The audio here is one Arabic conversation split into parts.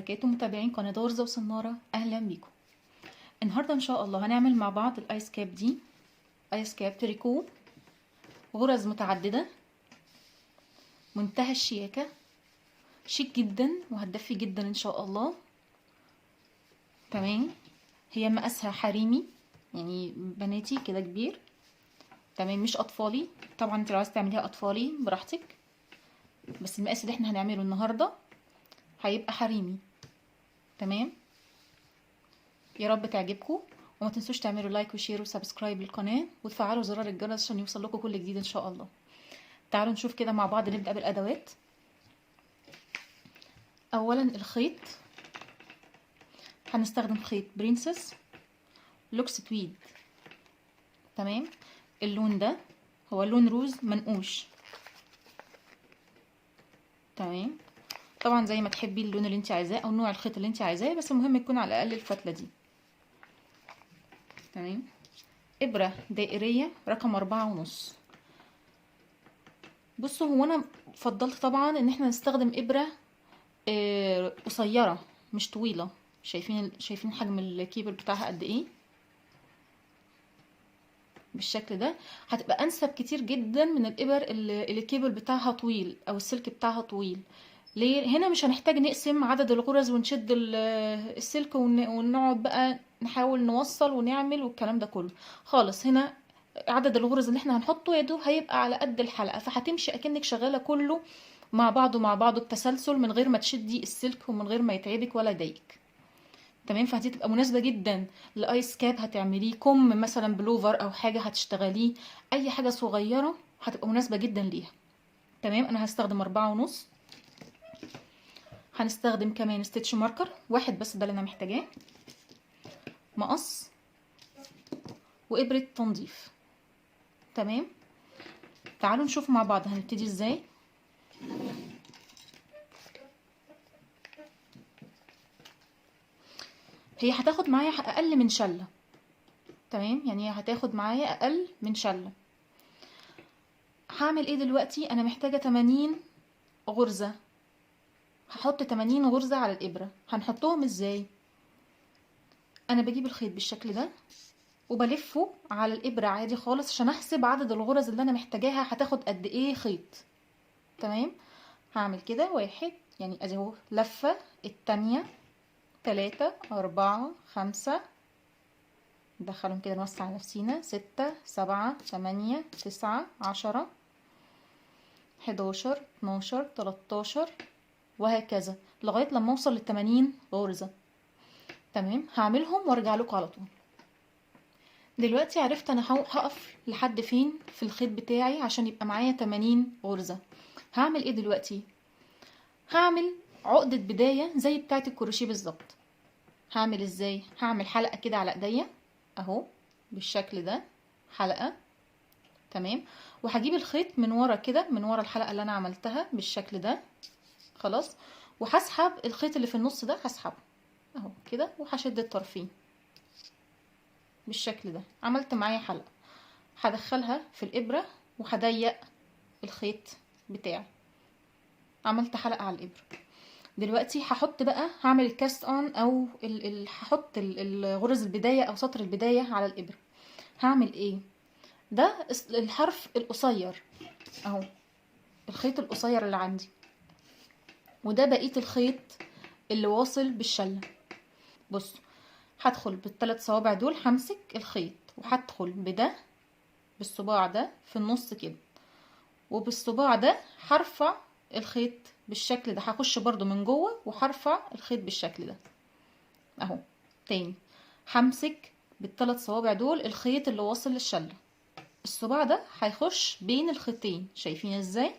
وبركاته. متابعين قناة غرزة وسنارة، اهلا بيكم. النهارده ان شاء الله هنعمل مع بعض الايس كاب دي، ايس كاب تريكو، غرز متعددة، منتهى الشياكة، شيك جدا وهتدفي جدا ان شاء الله. تمام، هي مقاسها حريمي يعني بناتي كده كبير، تمام، مش اطفالي. طبعا انت لو عايزه تعمليها اطفالي براحتك، بس المقاس اللي احنا هنعمله النهارده هيبقى حريمي. تمام، يا رب تعجبكم، وما تنسوش تعملوا لايك وشير وسبسكرايب للقناه وتفعلوا زرار الجرس عشان يوصل لكم كل جديد ان شاء الله. تعالوا نشوف كده مع بعض. نبدا بالادوات. اولا الخيط، هنستخدم خيط برنسس لوكس تويد. تمام، اللون ده هو لون روز منقوش. تمام، طبعا زي ما تحبي اللون اللي انت عايزاه او نوع الخيط اللي انت عايزاه، بس المهم يكون على الاقل الفتله دي. تمام، ابره دائريه رقم 4.5. بصوا، هو انا فضلت طبعا ان احنا نستخدم ابره قصيره مش طويله. شايفين حجم الكيبل بتاعها قد ايه؟ بالشكل ده هتبقى انسب كتير جدا من الابر اللي الكيبل بتاعها طويل او السلك بتاعها طويل. ليه؟ هنا مش هنحتاج نقسم عدد الغرز ونشد السلك ونقعد بقى نحاول نوصل ونعمل والكلام ده كله خالص. هنا عدد الغرز اللي احنا هنحطه يا دوب هيبقى على قد الحلقه، فهتمشي اكنك شغاله كله مع بعضه بتسلسل، من غير ما تشدي السلك ومن غير ما يتعبك ولا يضايقك. تمام، فدي تبقى مناسبه جدا لايس كاب هتعمليه، كم مثلا بلوفر او حاجه هتشتغليه، اي حاجه صغيره هتبقى مناسبه جدا ليها. تمام، انا هستخدم 4.5. هنستخدم كمان ستيتش ماركر واحد بس، ده اللي انا محتاجاه، مقص وابره تنظيف. تمام، تعالوا نشوف مع بعض هنبتدي ازاي. هي هتاخد معايا اقل من شله. تمام، يعني هي هتاخد معايا اقل من شله. هعمل ايه دلوقتي؟ انا محتاجه 80 غرزه. هحط 80 غرزه على الابره. هنحطهم ازاي؟ انا بجيب الخيط بالشكل ده وبلفه على الابره عادي خالص عشان احسب عدد الغرز اللي انا محتاجاها هتاخد قد ايه خيط. تمام، هعمل كده واحد، يعني ادي اهو لفه، التانية 3 4 5، ندخلهم كده نوسع نفسينا، 6 7 8 9 10 11 12 13 وهكذا لغايه لما اوصل ل80 غرزه. تمام، هعملهم وارجع لكم على طول. دلوقتي عرفت انا هقف لحد فين في الخيط بتاعي عشان يبقى معايا 80 غرزة. هعمل ايه دلوقتي؟ هعمل عقدة بداية زي بتاعة الكروشيه بالظبط. هعمل ازاي؟ هعمل حلقة كده على ايديا اهو بالشكل ده، حلقة. تمام، وهجيب الخيط من ورا كده، من ورا الحلقة اللي انا عملتها بالشكل ده. خلاص، وهسحب الخيط اللي في النص ده، هسحبه اهو كده وهشد الطرفين بالشكل ده. عملت معايا حلقة، هدخلها في الابره وهضيق الخيط بتاعي. عملت حلقه على الابره. دلوقتي هحط بقى، هعمل الكاست اون او هحط الغرز البدايه او سطر البدايه على الابره. هعمل ايه؟ ده الحرف القصير اهو، الخيط القصير اللي عندي، وده بقيه الخيط اللي واصل بالشله. بص، هدخل بالثلاث صوابع دول، همسك الخيط وهدخل بده بالصباع ده في النص كده، وبالصباع ده هرفع الخيط بالشكل ده، هخش برضو من جوه وهرفع الخيط بالشكل ده اهو. تاني همسك بالثلاث صوابع دول الخيط اللي واصل للشله، الصباع ده هيخش بين الخيطين، شايفين ازاي؟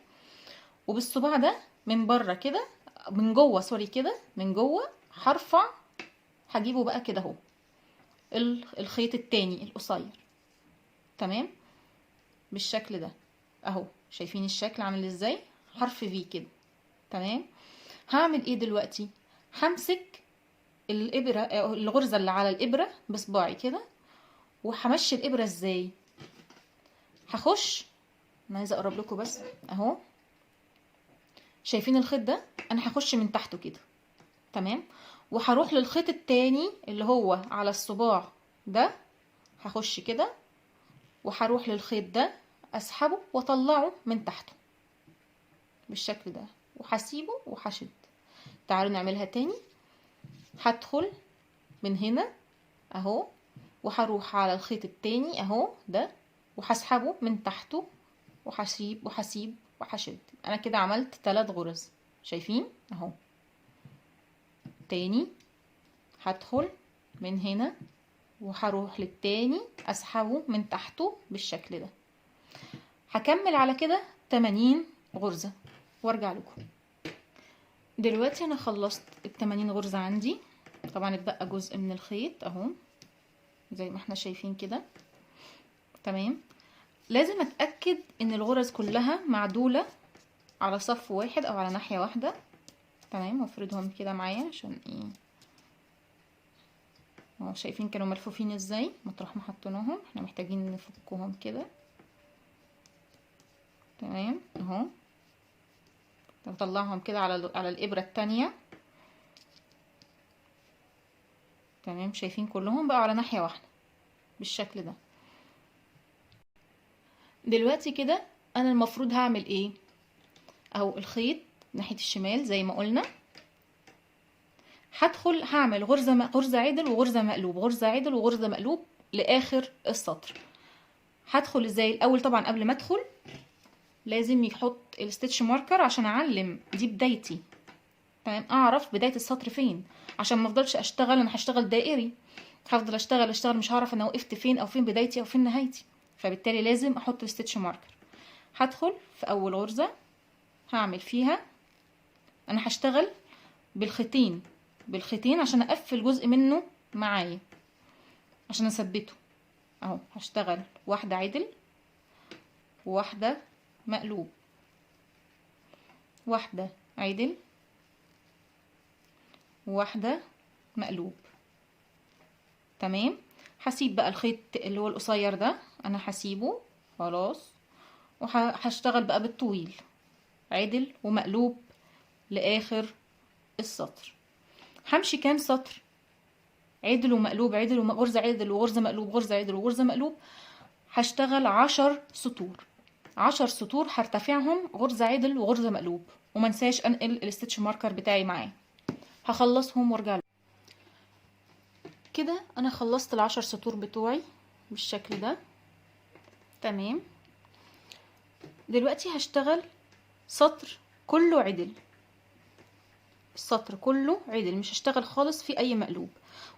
وبالصباع ده من بره كده، من جوه سوري كده، من جوه هرفع، هجيبه بقى كده اهو الخيط التاني القصير. تمام، بالشكل ده اهو، شايفين الشكل عامل ازاي؟ حرف في كده. تمام، هعمل ايه دلوقتي؟ همسك الابره، الغرزه اللي على الابره بصباعي كده، وهمشي الابره ازاي؟ هخش، انا عايزه اقرب لكم بس اهو، شايفين الخيط ده؟ انا هخش من تحته كده. تمام. وهروح للخيط التاني اللي هو على الصباع ده، هخش كده وهروح للخيط ده اسحبه واطلعه من تحته بالشكل ده وهسيبه وهشد. تعالوا نعملها تاني. هدخل من هنا اهو، وهروح على الخيط التاني اهو ده، وهسحبه من تحته وهسيب وهسيب وهشد. انا كده عملت 3 غرز، شايفين اهو. تاني هدخل من هنا وهروح للتاني اسحبه من تحته بالشكل ده. هكمل على كده 80 غرزة وارجع لكم. دلوقتي انا خلصت ال80 غرزة عندي، طبعا اتبقى جزء من الخيط اهو زي ما احنا شايفين كده. تمام. لازم اتأكد ان الغرز كلها معدولة على صف واحد او على ناحية واحدة. تمام. وافردهم كده معايا عشان ايه اهو، شايفين كانوا ملفوفين ازاي مطرح ما حطيناهم. احنا محتاجين نفكهم كده. تمام اهو. نطلعهم كده على الابرة التانية. تمام. شايفين كلهم بقى على ناحية واحدة بالشكل ده. دلوقتي كده انا المفروض هعمل ايه اهو، الخيط ناحية الشمال زي ما قلنا. هدخل هعمل غرزة عدل وغرزة مقلوب، غرزة عدل وغرزة مقلوب لاخر السطر. هدخل ازاي الاول؟ طبعا قبل ما ادخل لازم يحط الستيتش ماركر عشان اعلم دي بدايتي. تمام. اعرف بداية السطر فين عشان ما افضلش اشتغل. انا هشتغل دائري، هفضل اشتغل مش هعرف انا وقفت فين او فين بدايتي او فين نهايتي، فبالتالي لازم احط الستيتش ماركر. هدخل في اول غرزة هعمل فيها، انا هشتغل بالخيطين عشان اقفل جزء منه معايا عشان اثبته اهو. هشتغل واحدة عدل وواحدة مقلوب، واحدة عدل وواحدة مقلوب. تمام. هسيب بقى الخيط اللي هو القصير ده، انا هسيبه خلاص، وهشتغل بقى بالطويل عدل ومقلوب لاخر السطر. همشي كام سطر؟ عدل ومقلوب، عدل وغرزة عدل وغرزة مقلوب، غرزة عدل وغرزة مقلوب. هشتغل 10 سطور، 10 سطور هرتفعهم غرزة عدل وغرزة مقلوب، ومنساش انقل الستيتش ماركر بتاعي معايا. هخلصهم وارجع كده. انا خلصت ال10 سطور بتوعي بالشكل ده. تمام. دلوقتي هشتغل سطر كله عدل، السطر كله عدل، مش هشتغل خالص في اي مقلوب.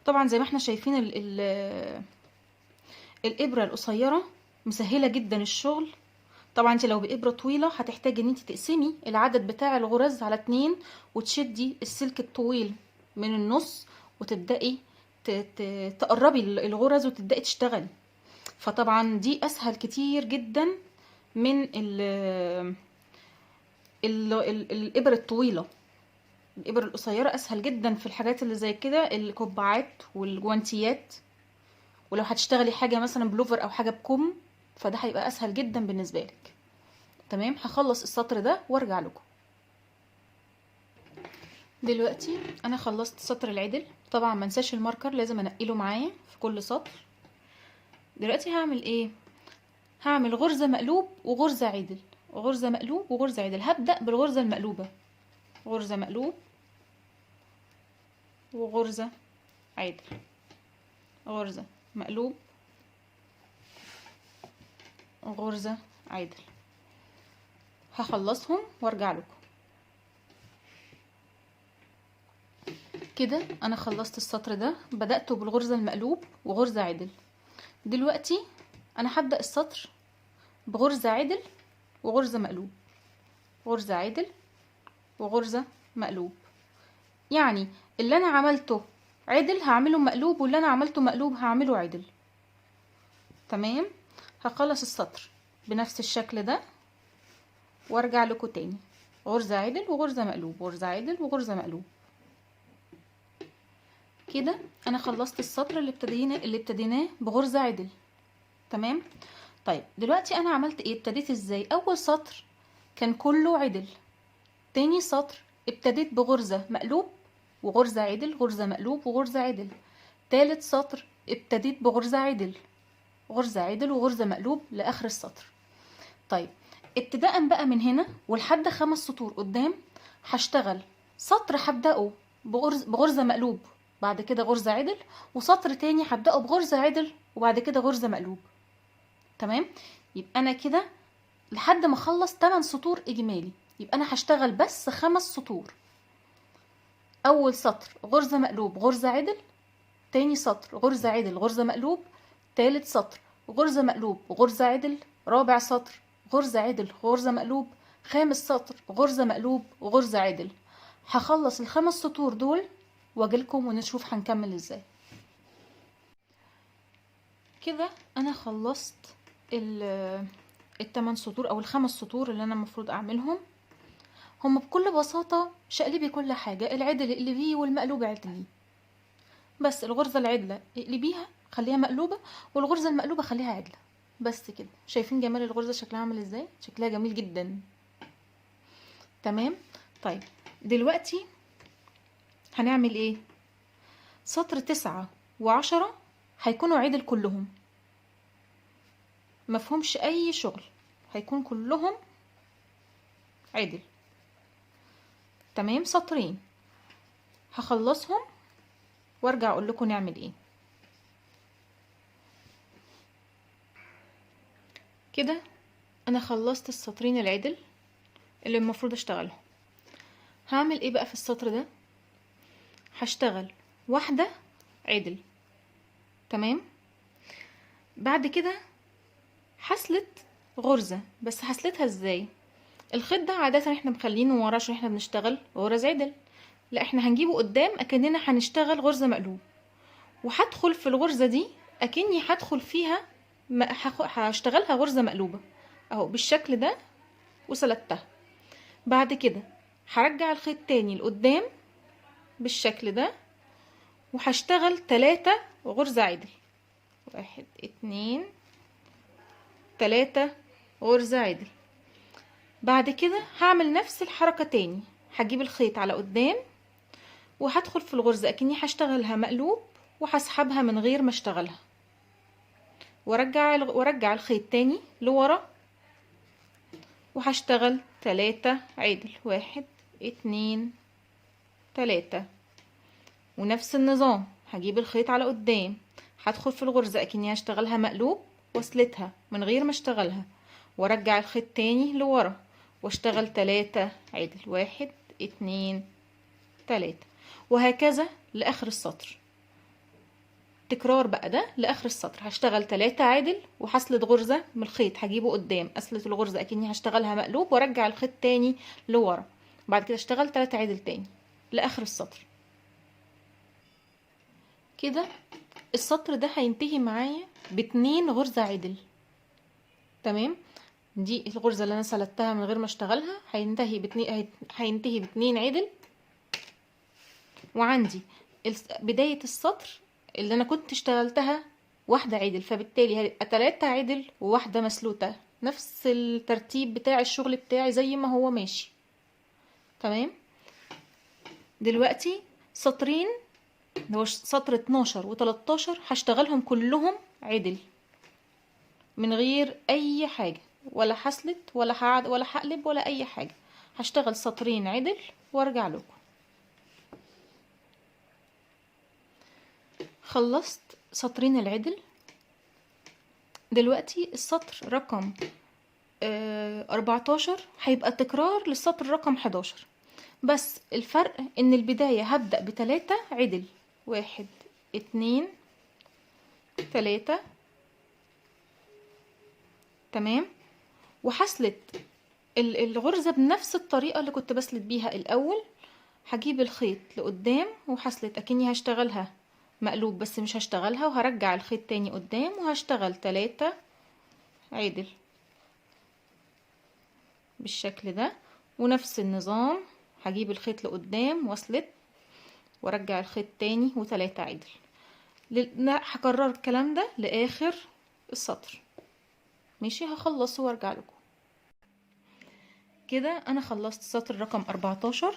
طبعا زي ما احنا شايفين الابره القصيره مسهله جدا الشغل. طبعا انت لو بابره طويله هتحتاجي ان انت تقسمي العدد بتاع الغرز على 2 وتشدي السلك الطويل من النص وتبداي تقربي الغرز وتبداي تشتغلي. فطبعا دي اسهل كتير جدا من الابر الطويله. الابر القصيره اسهل جدا في الحاجات اللي زي كده، القبعات والجوانتيات، ولو هتشتغلي حاجه مثلا بلوفر او حاجه بكم فده هيبقى اسهل جدا بالنسبه لك. تمام. هخلص السطر ده وارجع لكم. دلوقتي انا خلصت سطر العدل، طبعا ما انساش الماركر لازم انقله معايا في كل سطر. دلوقتي هعمل ايه؟ هعمل غرزه مقلوب وغرزه عدل، غرزه مقلوب وغرزه عدل. هبدا بالغرزه المقلوبه، غرزه مقلوب وغرزه عدل، غرزه مقلوب وغرزه عدل. هخلصهم وارجع لكم. كده انا خلصت السطر ده، بدأته بالغرزة المقلوب وغرزة عدل. دلوقتي انا هبدأ السطر بغرزة عدل وغرزة مقلوب، غرزة عدل وغرزة مقلوب. يعني اللي انا عملته عدل هعمله مقلوب، واللي انا عملته مقلوب هعمله عدل. تمام. هخلص السطر بنفس الشكل ده وارجع لكم تاني. غرزة عدل وغرزة مقلوب، غرزة عدل وغرزة مقلوب. كده انا خلصت السطر اللي ابتديناه بغرزة عدل. تمام. طيب دلوقتي انا عملت ايه؟ ابتديت ازاي؟ اول سطر كان كله عدل، تاني سطر ابتديت بغرزة مقلوب وغرزة عدل، غرزة مقلوب وغرزة عدل. تالت سطر ابتديت بغرزة عدل، غرزة عدل وغرزة مقلوب لآخر السطر. طيب ابتداء بقى من هنا ولحد 5 سطور قدام هشتغل سطر هبدأه بغرزة مقلوب، بعد كده غرزة عدل، وسطر تاني هبدأه بغرزة عدل وبعد كده غرزة مقلوب. تمام؟ يبقى انا كده لحد ما اخلص 8 سطور اجمالي. يبقى انا هشتغل بس 5 سطور. اول سطر غرزة مقلوب غرزة عدل، تاني سطر غرزة عدل غرزة مقلوب، تالت سطر غرزة مقلوب غرزة عدل، رابع سطر غرزة عدل غرزة مقلوب، خامس سطر غرزة مقلوب غرزة عدل. هخلص ال5 سطور دول واجيلكم ونشوف هنكمل ازاي. كده انا خلصت ال8 سطور او ال5 سطور اللي انا المفروض اعملهم. هم بكل بساطة شقلبي كل حاجة، العدل اقلبيه والمقلوب اعدليه. بس الغرزة العدلة اقلبيها خليها مقلوبة، والغرزة المقلوبة خليها عدلة. بس كده. شايفين جمال الغرزة شكلها عامل ازاي؟ شكلها جميل جدا. تمام. طيب دلوقتي هنعمل ايه؟ سطر 9 و10 هيكونوا عدل كلهم، مفهومش اي شغل، هيكون كلهم عدل. تمام. سطرين هخلصهم وارجع اقول لكم نعمل ايه. كده انا خلصت السطرين العدل اللي المفروض اشتغلهم. هعمل ايه بقى في السطر ده؟ هشتغل واحدة عدل. تمام. بعد كده حصلت غرزة، بس حصلتها ازاي؟ الخيط ده عادة احنا مخلينه ورا عشان احنا بنشتغل غرز عدل، لا احنا هنجيبه قدام اكننا هنشتغل غرزة مقلوب، وهدخل في الغرزة دي اكني هدخل فيها هشتغلها غرزة مقلوبة اهو بالشكل ده وسلكتها. بعد كده هرجع الخيط تاني لقدام بالشكل ده وهشتغل 3 غرزة عدل، 1 2 3 غرزة عدل. بعد كده هعمل نفس الحركة تاني، هجيب الخيط على قدام وهدخل في الغرزة اكني هشتغلها مقلوب وهسحبها من غير ما اشتغلها، وارجع الخيط تاني لورا وهشتغل 3 عدل، 1 2 3. ونفس النظام هجيب الخيط على قدام، هدخل في الغرزة اكني هشتغلها مقلوب واسلتها من غير ما اشتغلها، وارجع الخيط تاني لورا واشتغل 3 عدل، 1 2 3. وهكذا لاخر السطر. تكرار بقى ده لاخر السطر. هشتغل 3 عدل وهسلت غرزة من الخيط هجيبه قدام، اسلت الغرزة اكني هشتغلها مقلوب وارجع الخيط تاني لورا، بعد كده اشتغل 3 عدل تاني لاخر السطر. كده السطر ده هينتهي معايا ب2 غرزة عدل. تمام. دي الغرزة اللي انا سلتها من غير ما اشتغلها هينتهي ب2 عدل. وعندي بداية السطر اللي انا كنت اشتغلتها واحدة عدل، فبالتالي هيبقى 3 عدل وواحدة مسلوتة، نفس الترتيب بتاع الشغل بتاعي زي ما هو ماشي. تمام. دلوقتي سطرين اللي هو سطر 12 و13 هشتغلهم كلهم عدل من غير اي حاجة، ولا حسلت ولا هقلب ولا اي حاجة. هشتغل سطرين عدل وارجع لكم. خلصت سطرين العدل. دلوقتي السطر رقم 14 هيبقى تكرار للسطر رقم 11، بس الفرق ان البداية هبدأ ب3 عدل، 1 2 3. تمام. وحسلت الغرزة بنفس الطريقة اللي كنت بسلت بيها الاول. هجيب الخيط لقدام وحسلت اكني هشتغلها مقلوب بس مش هشتغلها، وهرجع الخيط تاني قدام وهشتغل 3 عدل بالشكل ده. ونفس النظام هجيب الخيط لقدام واسلت وارجع الخيط تاني و3 عدل. هكرر الكلام ده لاخر السطر. ماشي. هخلصه وارجع لكم. كده انا خلصت سطر رقم 14.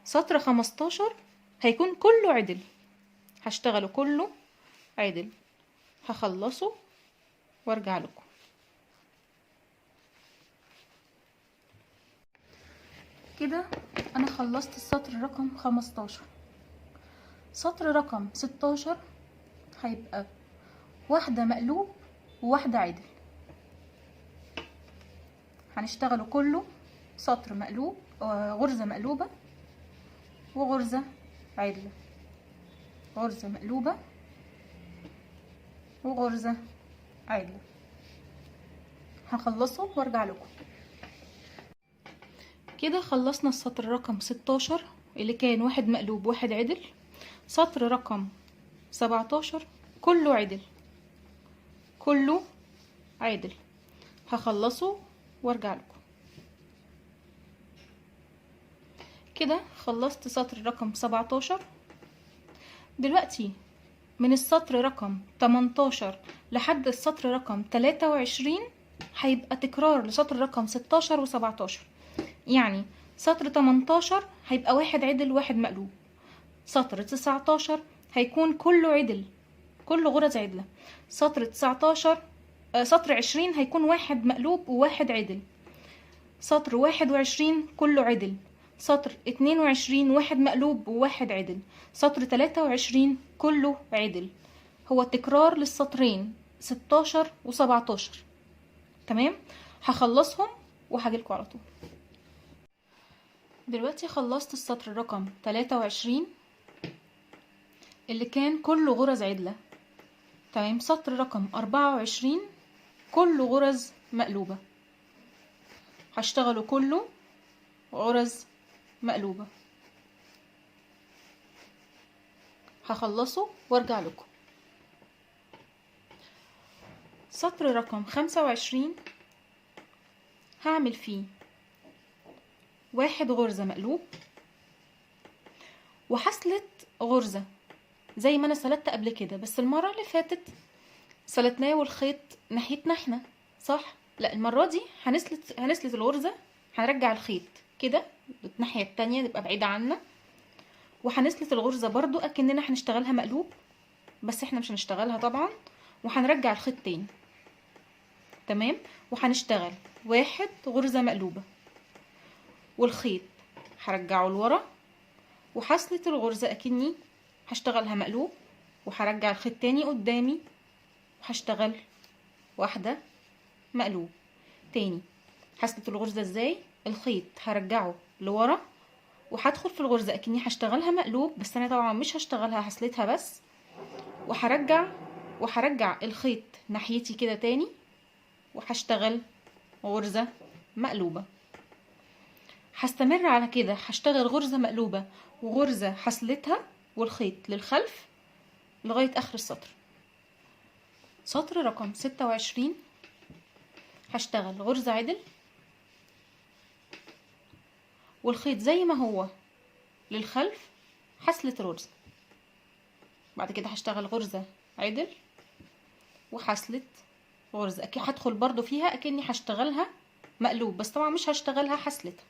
سطر 15 هيكون كله عدل، هشتغله كله عدل. هخلصه وارجع لكم. كده انا خلصت السطر رقم 15. سطر رقم 16 هيبقى واحدة مقلوب وواحدة عدل. هنشتغله كله سطر مقلوب، غرزة مقلوبة وغرزة عدلة، غرزة مقلوبة وغرزة عدلة. هخلصه وارجع لكم. كده خلصنا السطر رقم 16 اللي كان واحد مقلوب واحد عدل. سطر رقم 17 كله عدل، كله عدل. هخلصه وارجع لكم. كده خلصت سطر رقم 17. دلوقتي من السطر رقم 18 لحد السطر رقم 23 هيبقى تكرار لسطر رقم 16 و17. يعني سطر 18 هيبقى واحد عدل واحد مقلوب، سطر 19 هيكون كله عدل، كله غرز عدلة. سطر 19 سطر 20 هيكون واحد مقلوب وواحد عدل. سطر 21 كله عدل. سطر 22 واحد مقلوب وواحد عدل. سطر 23 كله عدل. هو تكرار للسطرين 16 و17. تمام. هخلصهم وهجيلكوا على طول. دلوقتي خلصت السطر رقم 23 اللي كان كله غرز عدلة. تمام. سطر رقم 24 كله غرز مقلوبة، هشتغله كله غرز مقلوبة. هخلصه وارجع لكم. سطر رقم 25 هعمل فيه واحد غرزة مقلوب وحصلت غرزة زي ما انا سلتت قبل كده، بس المرة اللي فاتت سلتناه والخيط ناحيتنا احنا، صح؟ لا، المرة دي هنسلت الغرزة، هنرجع الخيط كده الناحية التانية تبقى بعيدة عنا، وهنسلت الغرزة برضو اكننا هنشتغلها مقلوب، بس احنا مش هنشتغلها طبعا، وهنرجع الخيط تاني. تمام. وهنشتغل واحد غرزة مقلوبة والخيط هرجعه لورا، وحصلت الغرزة اكني هشتغلها مقلوب، وهرجع الخيط تاني قدامي وهشتغل واحدة مقلوب تاني. حصلت الغرزة ازاي؟ الخيط هرجعه لورا وهدخل في الغرزة اكني هشتغلها مقلوب، بس انا طبعا مش هشتغلها، حصلتها بس، وهرجع الخيط ناحيتي كده تاني وهشتغل غرزة مقلوبة. هستمر على كده، هشتغل غرزة مقلوبة وغرزة حصلتها والخيط للخلف لغاية اخر السطر. سطر رقم 26 هشتغل غرزة عدل والخيط زي ما هو للخلف حصلت الغرزة. بعد كده هشتغل غرزة عدل وحصلت غرزة، اكيد هدخل برضو فيها اكني هشتغلها مقلوب، بس طبعا مش هشتغلها حصلتها،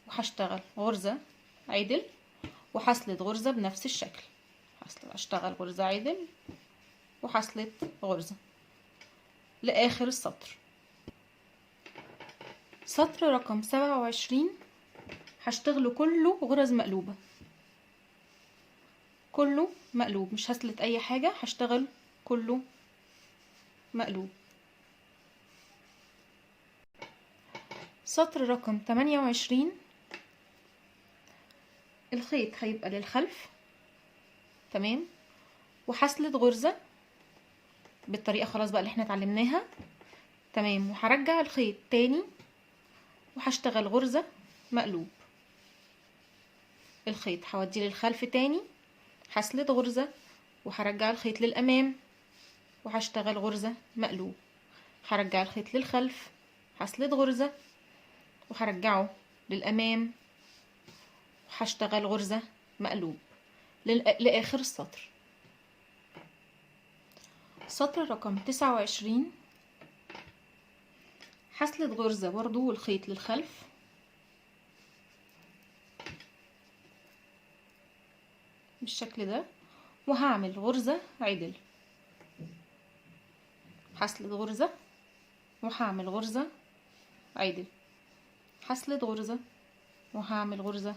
وهشتغل غرزة عدل وحصلت غرزة بنفس الشكل. هشتغل غرزة عدل وحصلت غرزة لآخر السطر. سطر رقم 27 هشتغله كله غرز مقلوبة، كله مقلوب، مش هسلت اي حاجة، هشتغل كله مقلوب. سطر رقم 28 الخيط هيبقى للخلف. تمام. وحصلت غرزة بالطريقة خلاص بقى اللي احنا اتعلمناها. تمام. وهرجع الخيط تاني وهشتغل غرزة مقلوب. الخيط هوديه للخلف تاني، حصلت غرزة، وهرجع الخيط للأمام وهشتغل غرزة مقلوب. هرجع الخيط للخلف، حصلت غرزة، وهرجعه للأمام وهشتغل غرزة مقلوب لآخر السطر. سطر رقم 29 حصلت غرزة برضو والخيط للخلف، بالشكل ده، وهعمل غرزة عدل، هسلت غرزة وهعمل غرزة عدل، هسلت غرزة وهعمل غرزة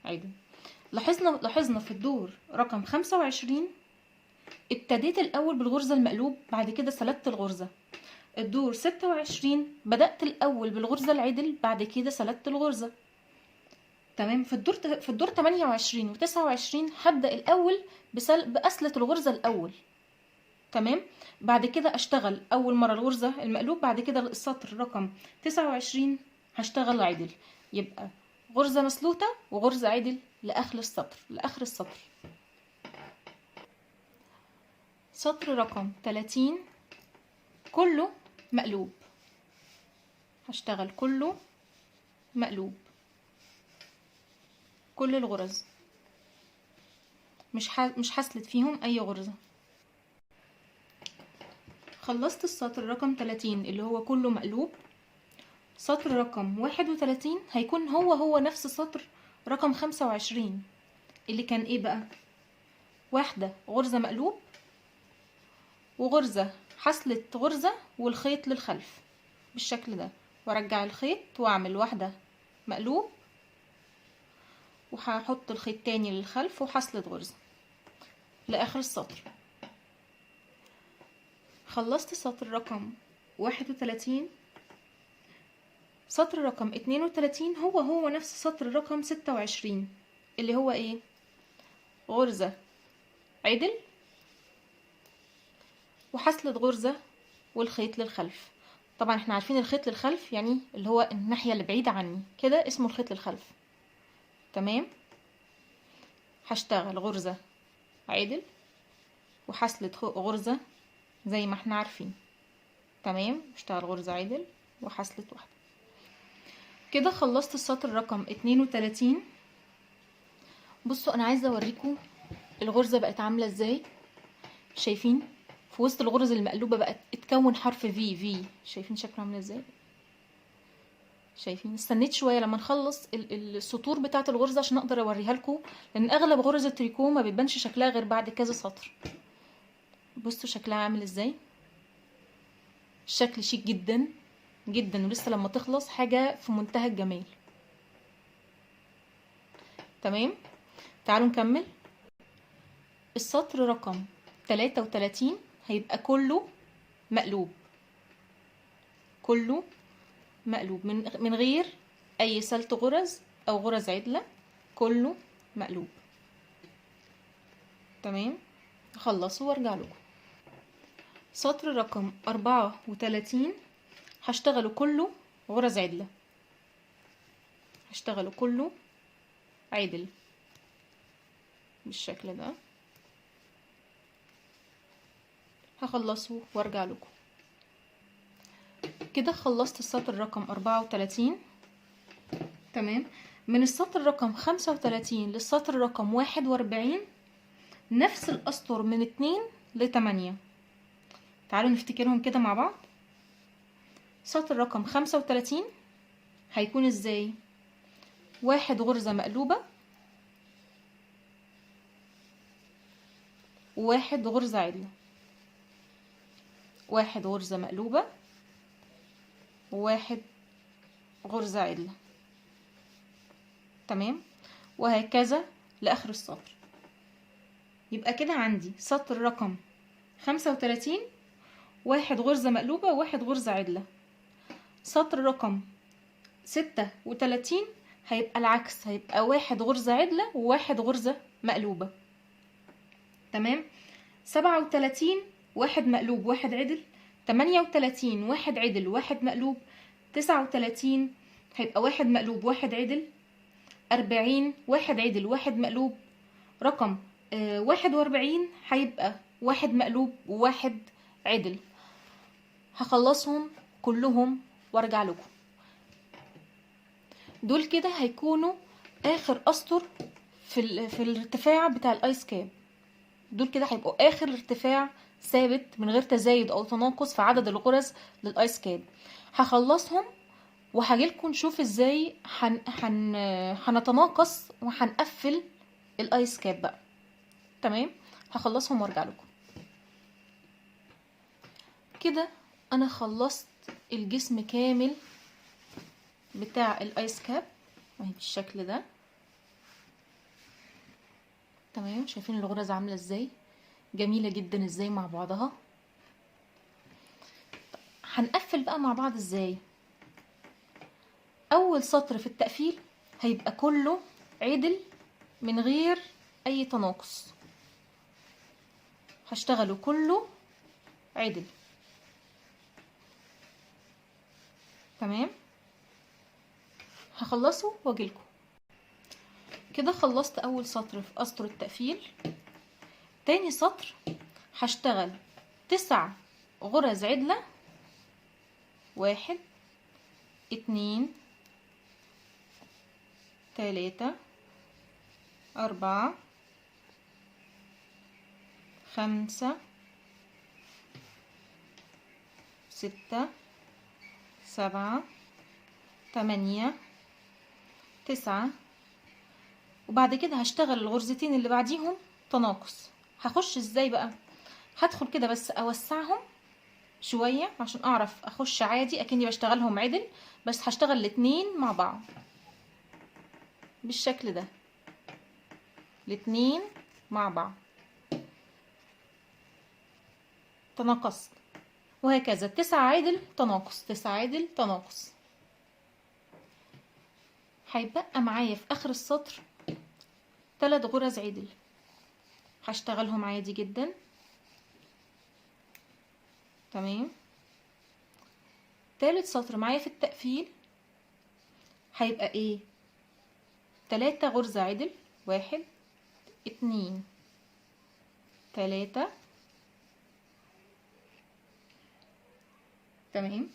عدل. لاحظنا في الدور رقم 25 ابتديت الاول بالغرزة المقلوب، بعد كده سلبت الغرزة. الدور 26 بدأت الاول بالغرزة العدل، بعد كده سلبت الغرزة. تمام. في الدور 28 و 29 هبدأ الاول بأسلة الغرزة الاول. تمام. بعد كده اشتغل اول مرة الغرزة المقلوب، بعد كده السطر رقم 29 هشتغل عدل، يبقى غرزة مسلوطة وغرزة عدل لاخر السطر. سطر رقم 30 كله مقلوب، هشتغل كله مقلوب، كل الغرز مش هسلت فيهم اي غرزة. خلصت السطر رقم 30 اللي هو كله مقلوب. سطر رقم 31 هيكون هو نفس سطر رقم 25 اللي كان ايه بقى؟ واحدة غرزة مقلوب وغرزة حسلت غرزة والخيط للخلف بالشكل ده، وارجع الخيط واعمل واحدة مقلوب وهحط الخيط تاني للخلف وحسلت غرزة لاخر السطر. خلصت سطر رقم 31. سطر رقم 32 هو نفس سطر رقم 26 اللي هو ايه؟ غرزة عدل وحسلت غرزة والخيط للخلف. طبعا احنا عارفين الخيط للخلف يعني اللي هو الناحية اللي بعيدة عني كده اسمه الخيط للخلف. تمام. هشتغل غرزة عدل وحسلت غرزة زي ما احنا عارفين. تمام. اشتغل غرزة عدل وحسلت واحدة. كده خلصت السطر رقم 32. بصوا انا عايزة اوريكم الغرزة بقت عاملة ازاي. شايفين في وسط الغرز المقلوبة بقت اتكون حرف في. شايفين شكله عامل ازاي؟ شايفين؟ استنيت شوية لما نخلص السطور بتاعة الغرزة عشان اقدر اوريها لكم، لان اغلب غرز التريكو ما بيبانش شكلها غير بعد كذا سطر. بصوا شكلها عامل ازاي. الشكل شيك جدا جدا، ولسه لما تخلص حاجة في منتهى الجمال. تمام. تعالوا نكمل. السطر رقم 33 هيبقى كله مقلوب، كله مقلوب من غير اي سلت غرز او غرز عدلة، كله مقلوب. تمام. هخلصه وارجع لكم. سطر رقم 34 هشتغله كله غرز عدلة، هشتغله كله عدل بالشكل ده. هخلصه وارجع لكم. كده خلصت السطر رقم 34. تمام. من السطر رقم 35 للسطر رقم 41 نفس الاسطر من 2 ل 8. تعالوا نفتكرهم كده مع بعض. سطر رقم 35 هيكون ازاي؟ واحد غرزة مقلوبة وواحد غرزة عدلة، واحد غرزة مقلوبة وواحد غرزة عدلة. تمام. وهكذا لآخر السطر. يبقى كده عندي سطر رقم 35 واحد غرزة مقلوبة وواحد غرزة عدلة. سطر رقم 36 هيبقى العكس، هيبقى واحد غرزة عدلة وواحد غرزة مقلوبة. تمام. 37 واحد مقلوب واحد عدل، 38 واحد عدل واحد مقلوب، 39 هيبقى واحد مقلوب واحد عدل، 40 واحد عدل واحد مقلوب، رقم 41 هيبقى واحد مقلوب وواحد عدل. هخلصهم كلهم وارجع لكم. دول كده هيكونوا اخر اسطر في الارتفاع بتاع الايس كاب. دول كده هيبقوا اخر ارتفاع ثابت من غير تزايد او تناقص في عدد الغرز للايس كاب. هخلصهم وهجيلكم نشوف ازاي هنتناقص وهنقفل الايس كاب بقى. تمام. هخلصهم وارجع لكم. كده انا خلصت الجسم كامل بتاع الايس كاب اهي بالشكل ده. تمام. شايفين الغرز عامله ازاي؟ جميله جدا ازاي مع بعضها. هنقفل بقى مع بعض ازاي؟ اول سطر في التقفيل هيبقى كله عدل من غير اي تناقص، هشتغله كله عدل. تمام. هخلصه واجيلكم. كده خلصت اول سطر في اسطر التقفيل. تاني سطر هشتغل 9 غرز عدلة، 1 2 3 4 5 6 7 8 9. وبعد كده هشتغل الغرزتين اللي بعديهم تناقص. هخش ازاي بقى؟ هدخل كده بس اوسعهم شوية عشان اعرف اخش عادي اكني بشتغلهم عدل، بس هشتغل الاتنين مع بعض بالشكل ده، الاتنين مع بعض تناقصت، وهكذا 9 عدل تناقص 9 عدل تناقص. هيبقى معايا في اخر السطر 3 غرز عدل، هشتغلهم عادي جدا. تمام. تالت سطر معايا في التقفيل هيبقى ايه؟ 3 غرزة عدل، 1 2 3. تمام.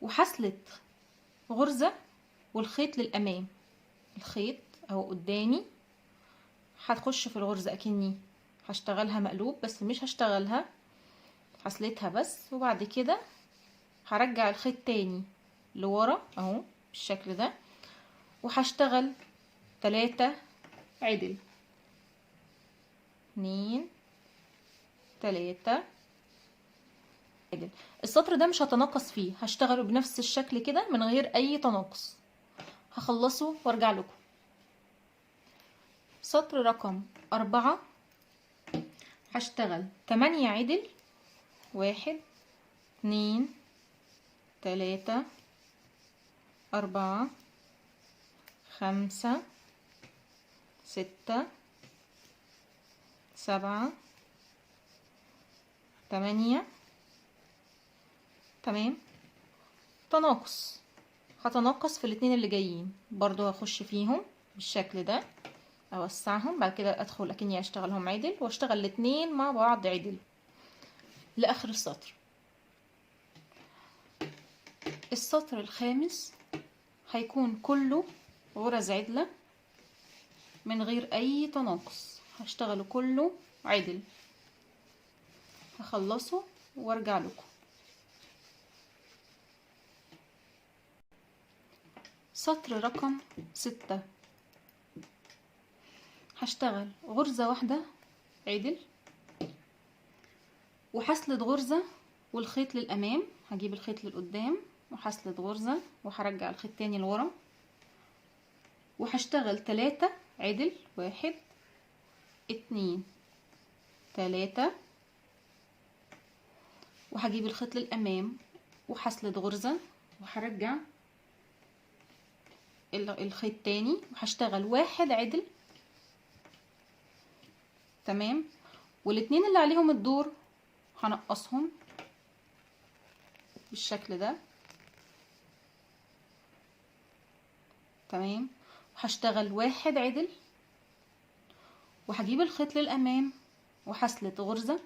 وحصلت غرزة والخيط للأمام، الخيط اهو قدامي، هتخش في الغرزة اكني هشتغلها مقلوب بس مش هشتغلها، حصلتها بس. وبعد كده هرجع الخيط تاني لورا اهو بالشكل ده، وهشتغل 3 عدل، 2 3 عدل. السطر ده مش هتناقص فيه، هشتغله بنفس الشكل كده من غير اي تناقص. هخلصه وارجع لكم. سطر رقم 4 هشتغل 8 عدل، 1 2 3 4 5 6 7 8. تمام. تناقص، هتناقص في الاتنين اللي جايين برضو، هخش فيهم بالشكل ده اوسعهم، بعد كده ادخل اكني اشتغلهم عدل واشتغل الاتنين مع بعض عدل لاخر السطر. السطر الخامس هيكون كله غرز عدلة من غير اي تناقص، هشتغله كله عدل. هخلصه وارجع لكم. سطر رقم 6 هشتغل غرزة واحدة عدل وحصلت غرزة والخيط للأمام، هجيب الخيط للقدام وحصلت غرزة وهرجع الخيط تاني لورا، وهشتغل 3 عدل، 1 2 3. وهجيب الخيط للأمام وحصلت غرزة وهرجع الخيط تاني وهشتغل 1 عدل. تمام. والاتنين اللي عليهم الدور هنقصهم بالشكل ده. تمام. وهشتغل 1 عدل وهجيب الخيط للأمام وحصلت غرزة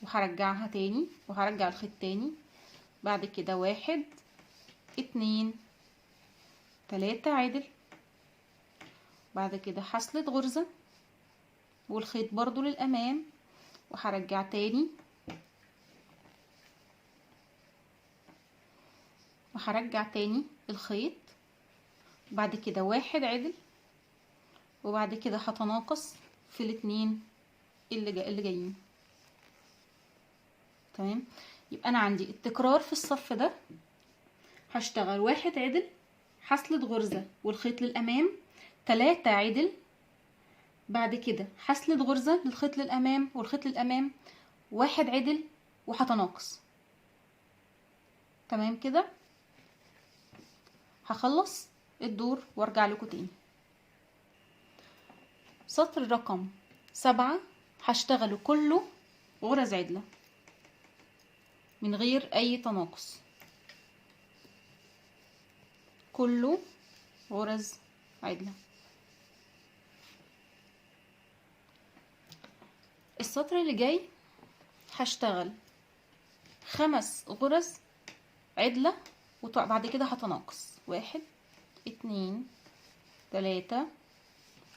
وهرجعها تاني وهرجع الخيط تاني. بعد كده 1 2 3 عدل، بعد كده حصلت غرزة والخيط برضو للأمام وهرجع تاني وهرجع تاني الخيط. بعد كده 1 عدل وبعد كده هتناقص في الاتنين اللي جايين. تمام، يبقى انا عندي التكرار في الصف ده هشتغل 1 عدل حصلة غرزة والخيط للامام، 3 عدل، بعد كده حصلة غرزة للخيط للامام والخيط للامام، 1 عدل وهتناقص. تمام كده، هخلص الدور وارجع لكم تاني. سطر رقم 7 هشتغله كله غرز عدلة من غير اي تناقص، كله غرز عدلة. السطر اللي جاي هشتغل 5 غرز عدلة وبعد كده هتناقص 1 2 3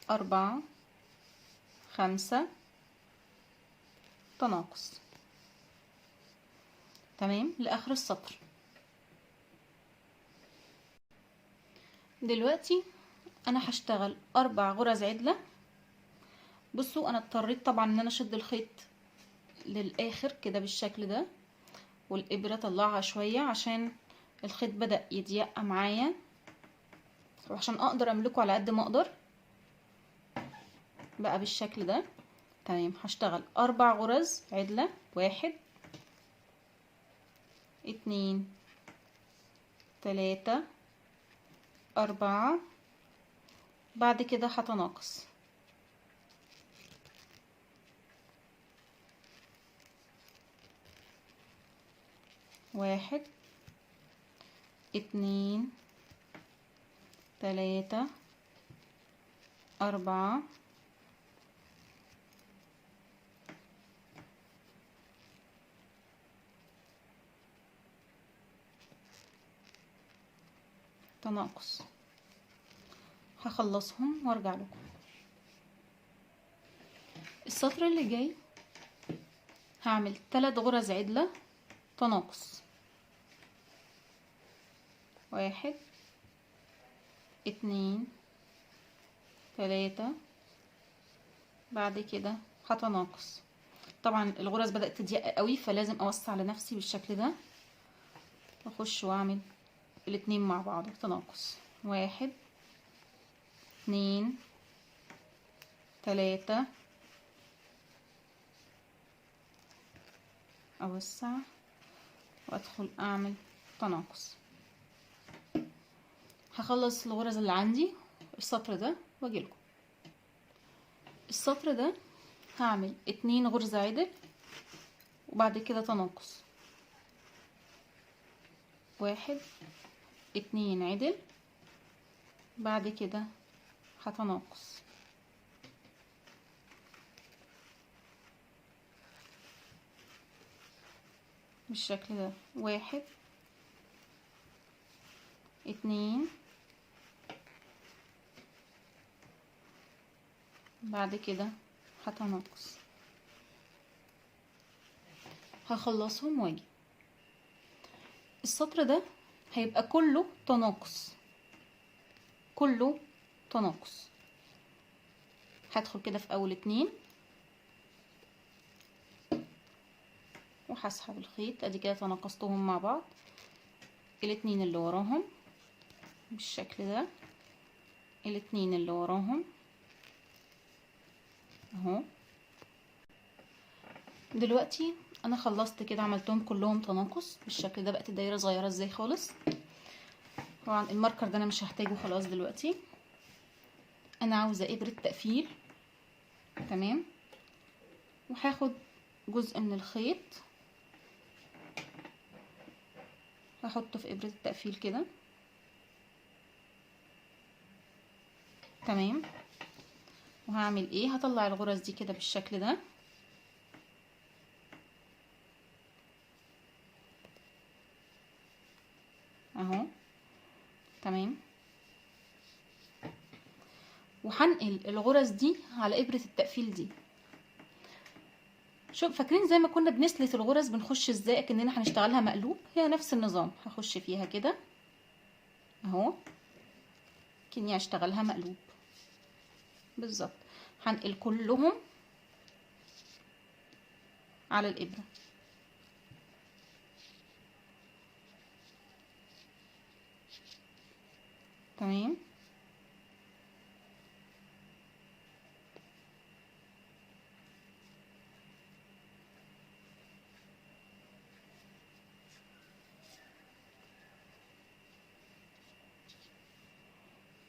4 5 تناقص. تمام لاخر السطر. دلوقتي انا هشتغل 4 غرز عدلة. بصوا انا اضطريت طبعا ان انا اشد الخيط للاخر كده بالشكل ده، والابره طلعها شويه عشان الخيط بدأ يضيق معايا، وعشان اقدر املكه على قد ما اقدر بقى بالشكل ده. تمام، هشتغل 4 غرز عدلة، 1 2 3 4، بعد كده هتناقص 1 2 3 4 تناقص. هخلصهم وارجع لكم. السطر اللي جاي هعمل 3 غرز عدلة تناقص، 1 2 3، بعد كده هتناقص. طبعا الغرز بدأت تضيق قوي فلازم اوسع لنفسي بالشكل ده، واخش واعمل الاتنين مع بعض تناقص، 1 2 3، اوسع وادخل اعمل تناقص. هخلص الغرز اللي عندي السطر ده واجيلكم. السطر ده هعمل 2 غرزة عدل وبعد كده تناقص، 1 2 عدل، بعد كده هتناقص، بالشكل ده، 1 2، بعد كده هتناقص. هخلصهم واجي. السطر ده هيبقى كله تناقص، كله تناقص. هدخل كده في اول 2 وهسحب الخيط، ادي كده تناقصتهم مع بعض، الاتنين اللي وراهم بالشكل ده، الاتنين اللي وراهم اهو. دلوقتي انا خلصت كده، عملتهم كلهم تناقص بالشكل ده، بقت الدايره صغيره ازاي خالص. طبعا الماركر ده انا مش هحتاجه خلاص. دلوقتي انا عاوزه ابره تقفيل، تمام، وهاخد جزء من الخيط هحطه في ابره التقفيل كده، تمام. وهعمل ايه، هطلع الغرز دي كده بالشكل ده اهو، تمام. وهنقل الغرز دي على ابره التقفيل دي. شوف، فاكرين زي ما كنا بنسلت الغرز بنخش ازاي اكننا هنشتغلها مقلوب؟ هي نفس النظام، هخش فيها كده اهو كني هشتغلها مقلوب بالظبط. هنقل كلهم على الابره. تمام.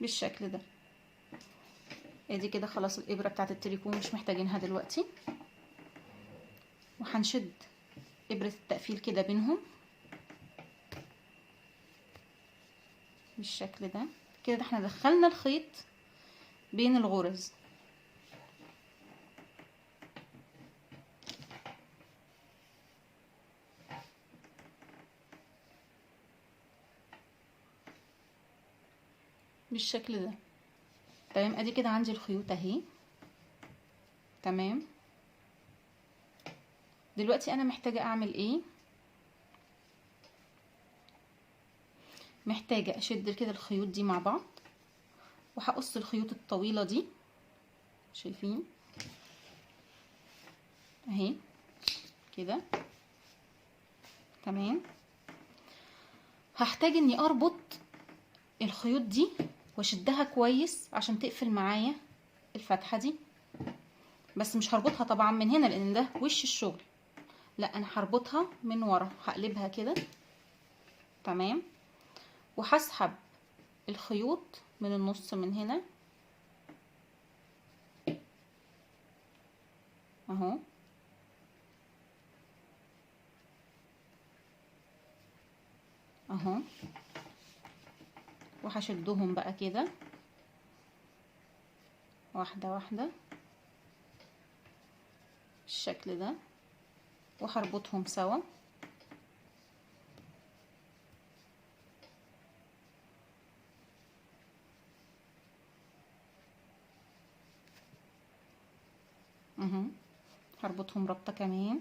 بالشكل ده. ادي كده خلاص الابره بتاعت التريكو مش محتاجينها دلوقتي، وهنشد ابره التقفيل كده بينهم بالشكل ده. كده احنا دخلنا الخيط بين الغرز. بالشكل ده. تمام. ادي كده عندي الخيوط اهي. تمام. دلوقتي انا محتاجه اعمل ايه؟ محتاجه اشد كده الخيوط دي مع بعض، وهقص الخيوط الطويله دي، شايفين اهي كده. تمام. هحتاج اني اربط الخيوط دي واشدها كويس عشان تقفل معايا الفتحه دي، بس مش هربطها طبعا من هنا لان ده وش الشغل، لا انا هربطها من ورا. هقلبها كده. تمام. وهسحب الخيوط من النص من هنا اهو، اهو، وهشدهم بقى كده واحده واحده بالشكل ده، وهربطهم سوا. اهو هربطهم ربطه كمان.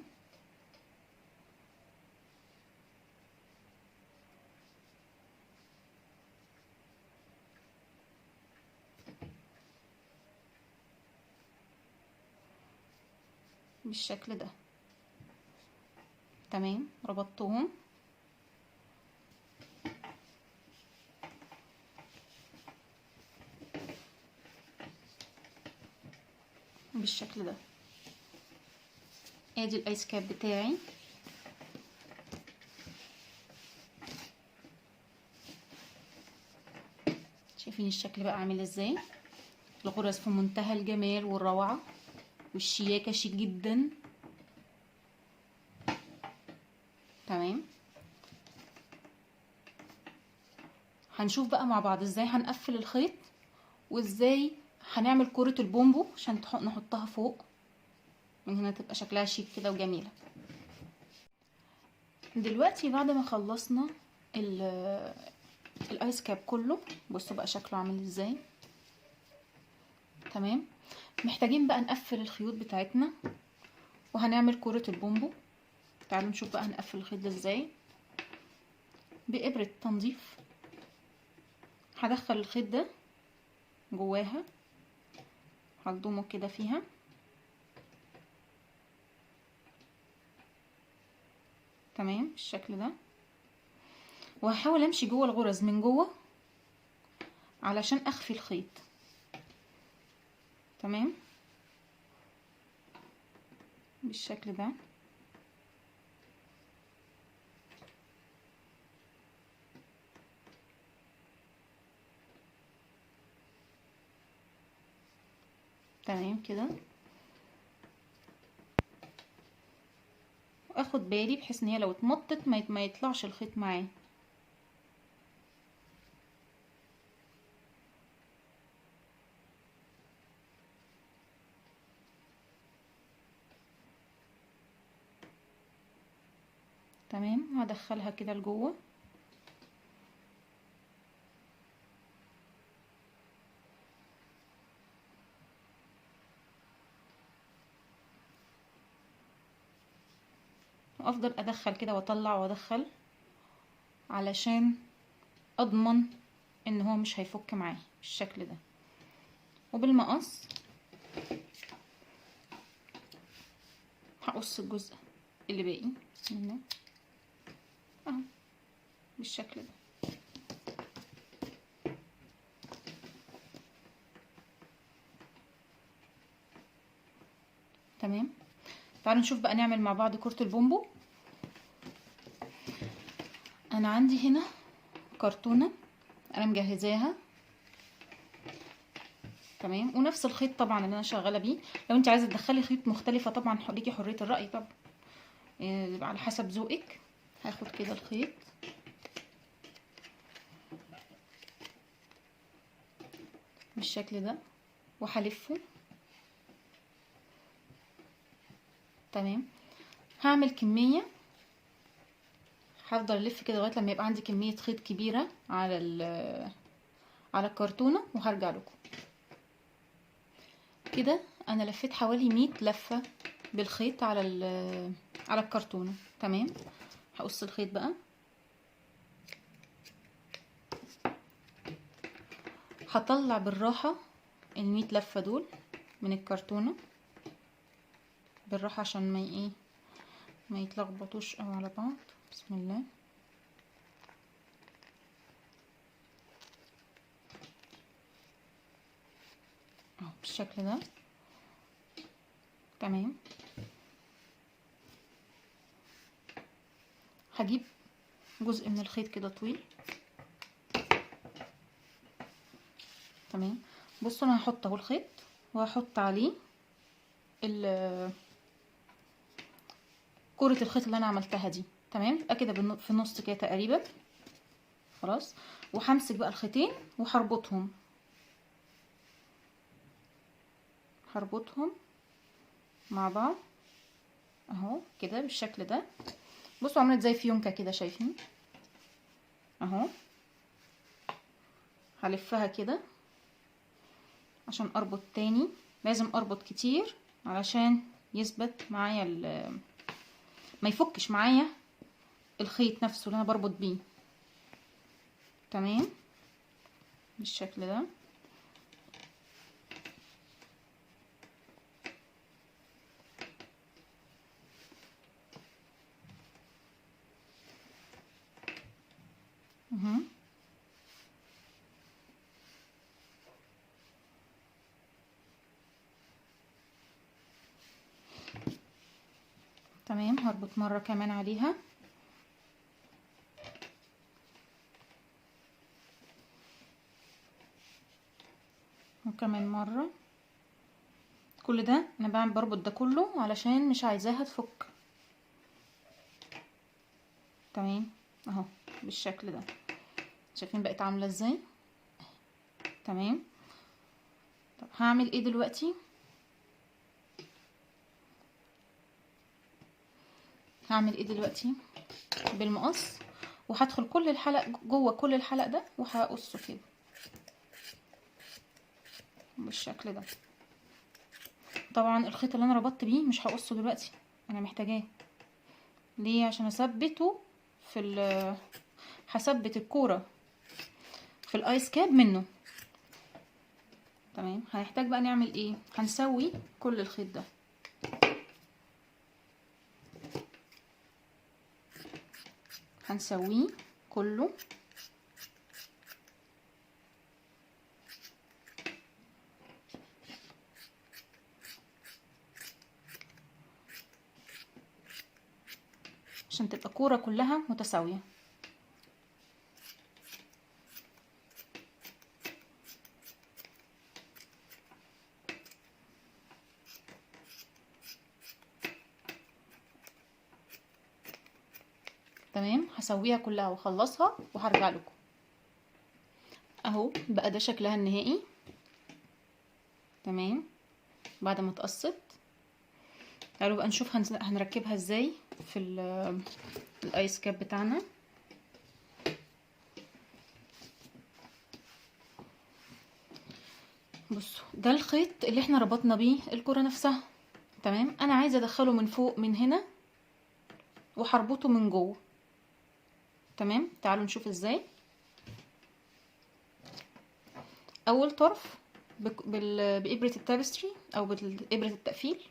بالشكل ده. تمام. ربطتهم. بالشكل ده. ادي الايس كاب بتاعي. شايفين الشكل بقى عامل ازاي؟ الغرز في منتهى الجمال والروعه والشياكه، شيك جدا. تمام. هنشوف بقى مع بعض ازاي هنقفل الخيط، وازاي هنعمل كرة البومبو عشان نحطها فوق من هنا تبقى شكلها شيك كده وجميلة. دلوقتي بعد ما خلصنا الايس كاب كله، بصوا بقى شكله عامل ازاي. تمام. محتاجين بقى نقفل الخيوط بتاعتنا وهنعمل كرة البومبو. تعالوا نشوف بقى هنقفل الخيط ده ازاي. بإبرة تنظيف هدخل الخيط ده جواها، هضمه كده فيها. تمام بالشكل ده. وهحاول امشي جوه الغرز من جوه علشان اخفي الخيط. تمام بالشكل ده. تمام كده. واخد بالي بحيث ان هي لو اتمطت ما يطلعش الخيط معاه. تمام. هدخلها كده لجوه. وافضل ادخل كده واطلع وادخل علشان اضمن ان هو مش هيفك معايا بالشكل ده. وبالمقص هقص الجزء اللي باقي منه اهو بالشكل ده. تمام، تعالوا نشوف بقى نعمل مع بعض كرة البومبو. انا عندي هنا كرتونة انا مجهزاها، تمام، ونفس الخيط طبعا اللي انا شغاله بيه. لو انت عايزه تدخلي خيط مختلفه طبعا ليكي حريه الراي طبعا، على حسب ذوقك. هاخد كده الخيط بالشكل ده وهلفه، تمام. هعمل كميه، هفضل الف كده لغايه لما يبقى عندي كميه خيط كبيره على الكرتونه، وهرجع لكم. كده انا لفيت حوالي 100 لفه بالخيط على الكرتونه، تمام. هقص الخيط بقى، هطلع بالراحه ال100 لفه دول من الكرتونه بالراحه عشان ما يتلخبطوش قوي على بعض. بسم الله. اهو بالشكل ده، تمام. هجيب جزء من الخيط كده طويل، تمام. بصوا انا هحط اهو الخيط وهحط عليه كرة الخيط اللي انا عملتها دي، تمام. يبقى كده في النص كده تقريبا، خلاص. وهمسك بقى الخيطين وهربطهم مع بعض اهو كده بالشكل ده. بصوا عملت زي فيونكه كده، شايفين اهو. هلفها كده عشان اربط تاني، لازم اربط كتير علشان يثبت معايا ما يفكش معايا الخيط نفسه اللي انا بربط بيه، تمام بالشكل ده. تمام، هربط مرة كمان عليها، وكمان مرة. كل ده انا بربط ده كله علشان مش عايزاها تفك، تمام اهو بالشكل ده. شايفين بقت عاملة ازاي؟ تمام. طب هعمل ايه دلوقتي؟ بالمقص، وهدخل كل الحلق جوه كل الحلق ده وهقصه كده بالشكل ده. طبعا الخيط اللي انا ربطت بيه مش هقصه دلوقتي، انا محتاجاه ليه؟ عشان اثبته هثبت الكوره في الايس كاب منه، تمام. هنحتاج بقى نعمل ايه؟ هنسوي كل الخيط ده، هنسويه كله عشان تبقى الكوره كلها متساويه. تمام، هسويها كلها واخلصها وهرجع لكم. اهو بقى ده شكلها النهائي، تمام، بعد ما اتقصت. تعالوا بقى نشوف هنركبها ازاي في الايس كاب بتاعنا. بصوا ده الخيط اللي احنا ربطنا بيه الكرة نفسها، تمام. انا عايزه ادخله من فوق من هنا وهربطه من جوه، تمام. تعالوا نشوف ازاي. اول طرف بابره التابستري او بابره التقفيل،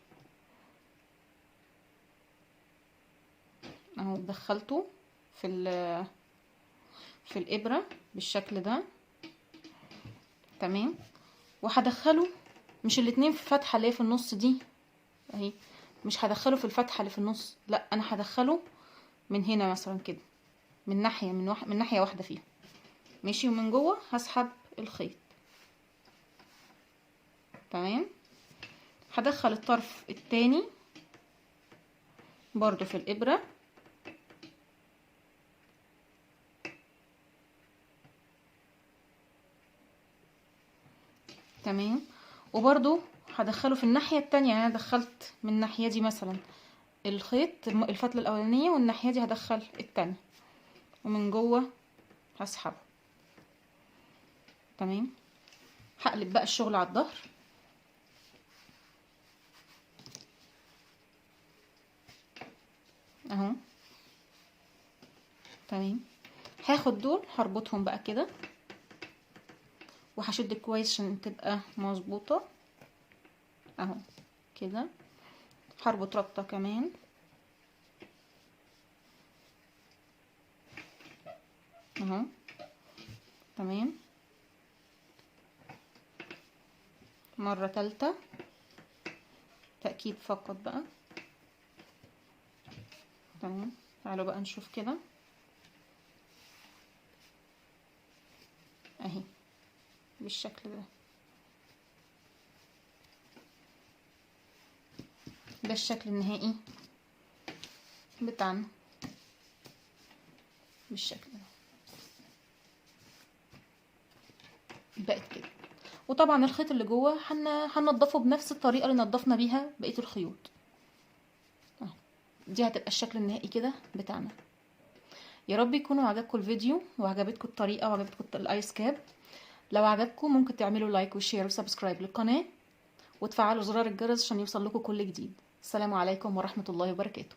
اهو دخلته في الابره بالشكل ده. تمام. وهدخله مش الاتنين في الفتحه اللي هي في النص دي اهي، مش هدخله في الفتحه اللي في النص، لا انا هدخله من هنا مثلا كده، من ناحيه من ناحيه واحده فيها ماشي، ومن جوه هسحب الخيط. تمام. هدخل الطرف التاني برضو في الابره. تمام. وبرضو هدخله في الناحيه التانية، يعني انا دخلت من الناحيه دي مثلا الخيط الفتله الاولانيه، والناحيه دي هدخل التانية، ومن جوه هسحبه. تمام. هقلب بقى الشغل على الظهر اهو. تمام. هاخد دول هربطهم بقى كده، وهشد كويس عشان تبقى مظبوطه اهو كده. هربط ربطه كمان اهو. تمام. مره تالتة تأكيد فقط بقى. تمام. تعالوا بقى نشوف كده اهي بالشكل ده. ده الشكل النهائي بتاعنا بالشكل ده. بقت كده. وطبعا الخيط اللي جوه هننضفه بنفس الطريقه اللي نضفنا بيها بقيه الخيوط. دي هتبقى الشكل النهائي كده بتاعنا. يا رب يكونوا عجبكم الفيديو وعجبتكم الطريقه وعجبتكم الايس كاب. لو عجبكم ممكن تعملوا لايك وشير وسبسكرايب للقناه، وتفعلوا زرار الجرس عشان يوصل لكم كل جديد. السلام عليكم ورحمه الله وبركاته.